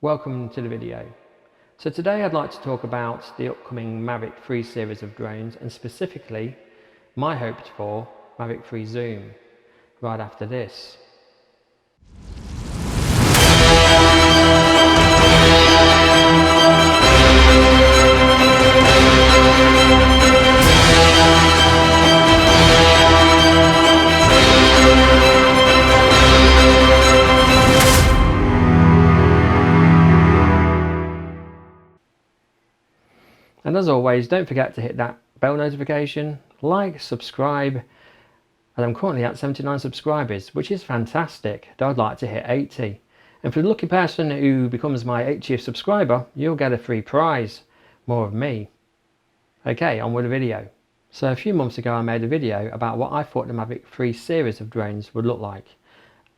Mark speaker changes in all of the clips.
Speaker 1: Welcome to the video. So today I'd like to talk about the upcoming Mavic 3 series of drones, and specifically my hoped for Mavic 3 Zoom right after this. And as always, don't forget to hit that bell notification, like, subscribe, and I'm currently at 79 subscribers, which is fantastic. I'd like to hit 80. And for the lucky person who becomes my 80th subscriber, you'll get a free prize. More of me. Okay, on with the video. So a few months ago I made a video about what I thought the Mavic 3 series of drones would look like.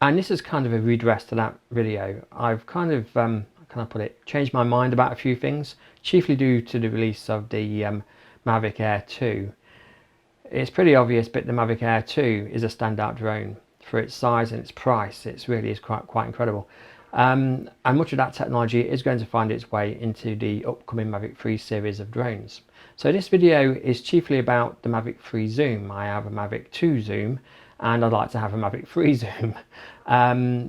Speaker 1: And this is kind of a redress to that video. I've kind of, changed my mind about a few things, chiefly due to the release of the Mavic Air 2. It's pretty obvious, but the Mavic Air 2 is a standout drone for its size and its price. It really is quite incredible. And much of that technology is going to find its way into the upcoming Mavic 3 series of drones. So this video is chiefly about the Mavic 3 Zoom. I have a Mavic 2 Zoom and I'd like to have a Mavic 3 Zoom.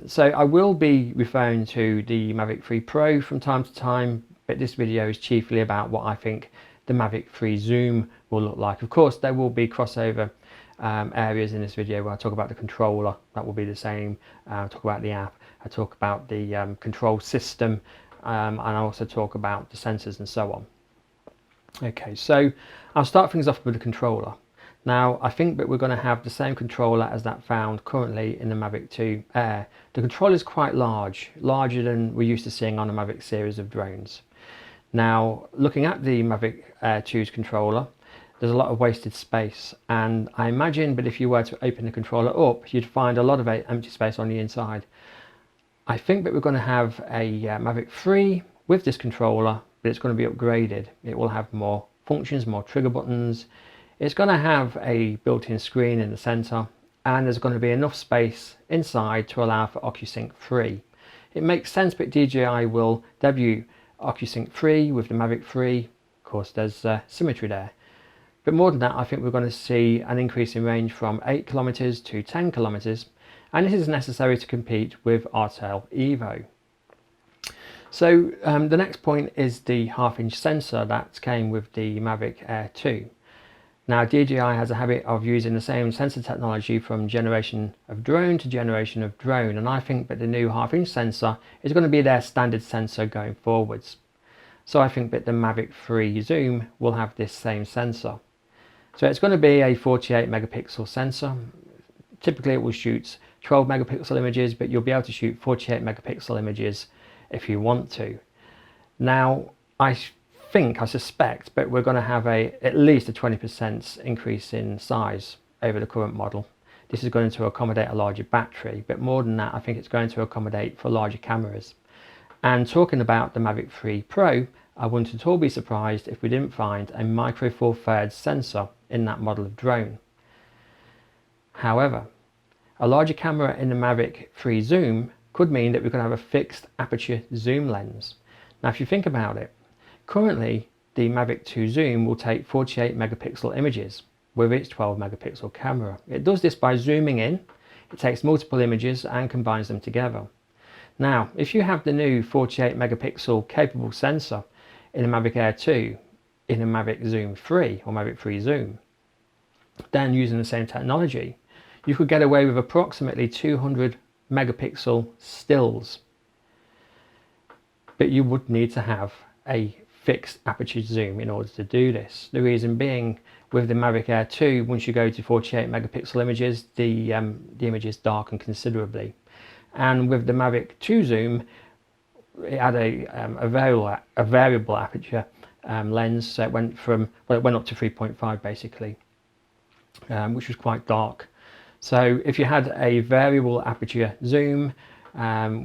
Speaker 1: So I will be referring to the Mavic 3 Pro from time to time, but this video is chiefly about what I think the Mavic 3 Zoom will look like. Of course, there will be crossover areas in this video where I talk about the controller. That will be the same. I talk about the app. I talk about the control system, and I also talk about the sensors and so on. Okay, so I'll start things off with the controller. Now, I think that we're going to have the same controller as that found currently in the Mavic 2 Air. The controller is quite large, larger than we're used to seeing on a Mavic series of drones. Now, looking at the Mavic Air 2's controller, there's a lot of wasted space, and I imagine that if you were to open the controller up, you'd find a lot of empty space on the inside. I think that we're going to have a Mavic 3 with this controller, but it's going to be upgraded. It will have more functions, more trigger buttons. It's going to have a built-in screen in the center, and there's going to be enough space inside to allow for OcuSync 3. It makes sense, but DJI will debut OcuSync 3 with the Mavic 3. Of course, there's symmetry there. But more than that, I think we're going to see an increase in range from 8 kilometers to 10 kilometers, and this is necessary to compete with RTL Evo. So the next point is the half-inch sensor that came with the Mavic Air 2. Now, DJI has a habit of using the same sensor technology from generation of drone to generation of drone, and I think that the new half-inch sensor is going to be their standard sensor going forwards. So I think that the Mavic 3 Zoom will have this same sensor. So it's going to be a 48 megapixel sensor. Typically it will shoot 12 megapixel images, but you'll be able to shoot 48 megapixel images if you want to. Now, I suspect, but we're going to have at least a 20% increase in size over the current model. This is going to accommodate a larger battery, but more than that, I think it's going to accommodate for larger cameras. And talking about the Mavic 3 Pro, I wouldn't at all be surprised if we didn't find a micro four thirds sensor in that model of drone. However, a larger camera in the Mavic 3 Zoom could mean that we're going to have a fixed aperture zoom lens. Now, if you think about it, currently the Mavic 2 Zoom will take 48 megapixel images with its 12 megapixel camera. It does this by zooming in. It takes multiple images and combines them together. Now, if you have the new 48 megapixel capable sensor in the Mavic Air 2 in the Mavic Zoom 3 or Mavic 3 Zoom, then using the same technology, you could get away with approximately 200 megapixel stills. But you would need to have a fixed aperture zoom in order to do this. The reason being, with the Mavic Air 2, once you go to 48 megapixel images, the images darken considerably. And with the Mavic 2 Zoom, it had a variable aperture lens, so it went up to 3.5 basically, which was quite dark. So if you had a variable aperture zoom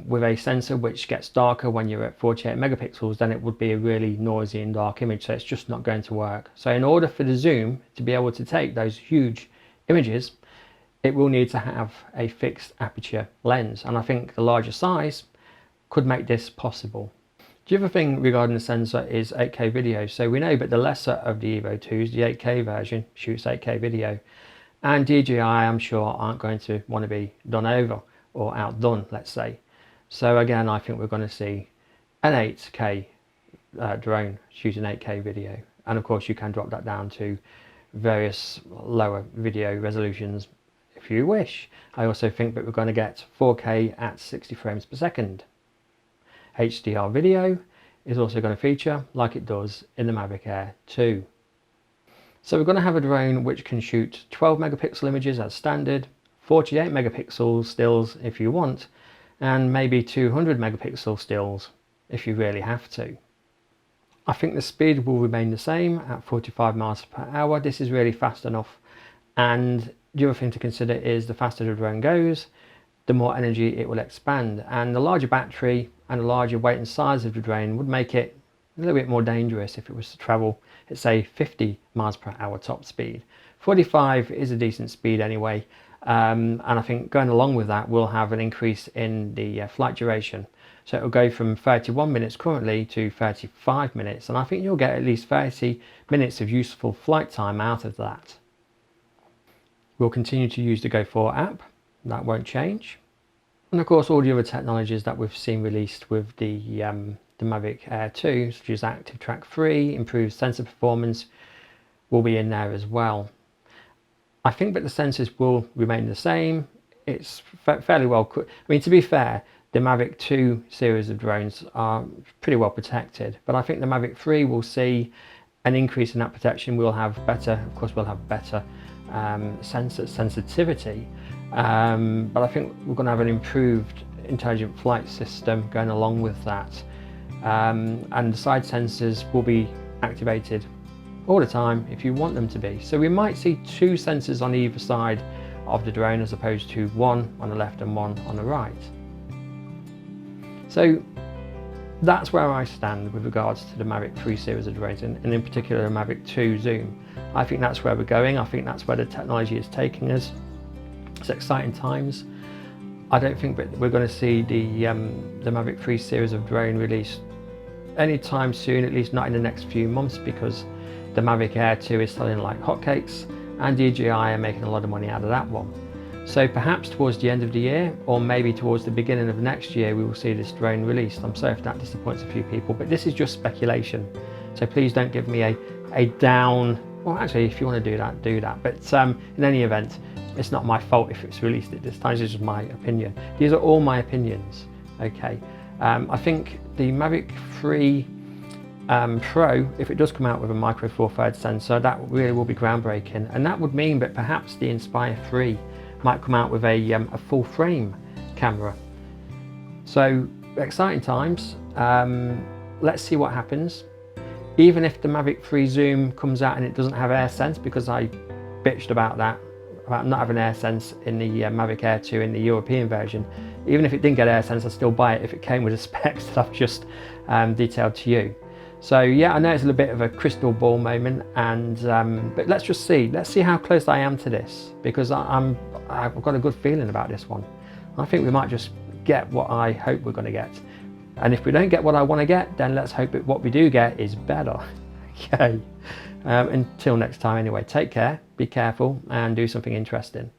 Speaker 1: with a sensor which gets darker when you're at 48 megapixels, then it would be a really noisy and dark image, so it's just not going to work. So in order for the zoom to be able to take those huge images, it will need to have a fixed aperture lens, and I think the larger size could make this possible. The other thing regarding the sensor is 8K video. So we know that the lesser of the Evo 2s, the 8K version, shoots 8K video. And DJI, I'm sure, aren't going to want to be done over or outdone, let's say. So again, I think we're going to see an 8K drone shooting 8K video. And of course, you can drop that down to various lower video resolutions if you wish. I also think that we're going to get 4K at 60 frames per second. HDR video is also going to feature like it does in the Mavic Air 2. So we're going to have a drone which can shoot 12 megapixel images as standard, 48 megapixel stills if you want, and maybe 200 megapixel stills if you really have to. I think the speed will remain the same at 45 miles per hour. This is really fast enough, and the other thing to consider is the faster the drone goes, the more energy it will expand, and the larger battery and the larger weight and size of the drone would make it a little bit more dangerous if it was to travel at say 50 miles per hour top speed. 45 is a decent speed anyway, and I think going along with that we'll have an increase in the flight duration. So it will go from 31 minutes currently to 35 minutes, and I think you'll get at least 30 minutes of useful flight time out of that. We'll continue to use the Go4 app, that won't change. And of course all the other technologies that we've seen released with the Mavic Air 2, such as Active Track 3, improved sensor performance, will be in there as well. I think that the sensors will remain the same. It's fairly well, I mean, to be fair, the Mavic 2 series of drones are pretty well protected, but I think the Mavic 3 will see an increase in that protection. We'll have better, of course we'll have better sensor sensitivity, but I think we're going to have an improved intelligent flight system going along with that, and the side sensors will be activated all the time if you want them to be. So we might see two sensors on either side of the drone as opposed to one on the left and one on the right. So that's where I stand with regards to the Mavic 3 series of drones, and in particular the Mavic 2 Zoom. I think that's where we're going. I think that's where the technology is taking us. It's exciting times. I don't think that we're going to see the Mavic 3 series of drone released anytime soon, at least not in the next few months, because the Mavic Air 2 is selling like hotcakes and DJI are making a lot of money out of that one. So perhaps towards the end of the year, or maybe towards the beginning of next year, we will see this drone released. I'm sorry if that disappoints a few people, but this is just speculation. So please don't give me a down, well actually if you want to do that, do that. But in any event, it's not my fault if it's released at this time, it's just my opinion. These are all my opinions, okay? I think the Mavic 3 Pro, if it does come out with a micro four thirds sensor, that really will be groundbreaking, and that would mean that perhaps the Inspire 3 might come out with a full frame camera. So exciting times. Let's see what happens. Even if the Mavic 3 Zoom comes out and it doesn't have AirSense, because I bitched about that, about not having AirSense in the Mavic Air 2 in the European version. Even if it didn't get AirSense, I'd still buy it if it came with the specs that I've just detailed to you. So yeah, I know it's a little bit of a crystal ball moment, and but let's just see. Let's see how close I am to this, because I've got a good feeling about this one. I think we might just get what I hope we're going to get. And if we don't get what I want to get, then let's hope that what we do get is better. Okay. Until next time anyway, take care, be careful, and do something interesting.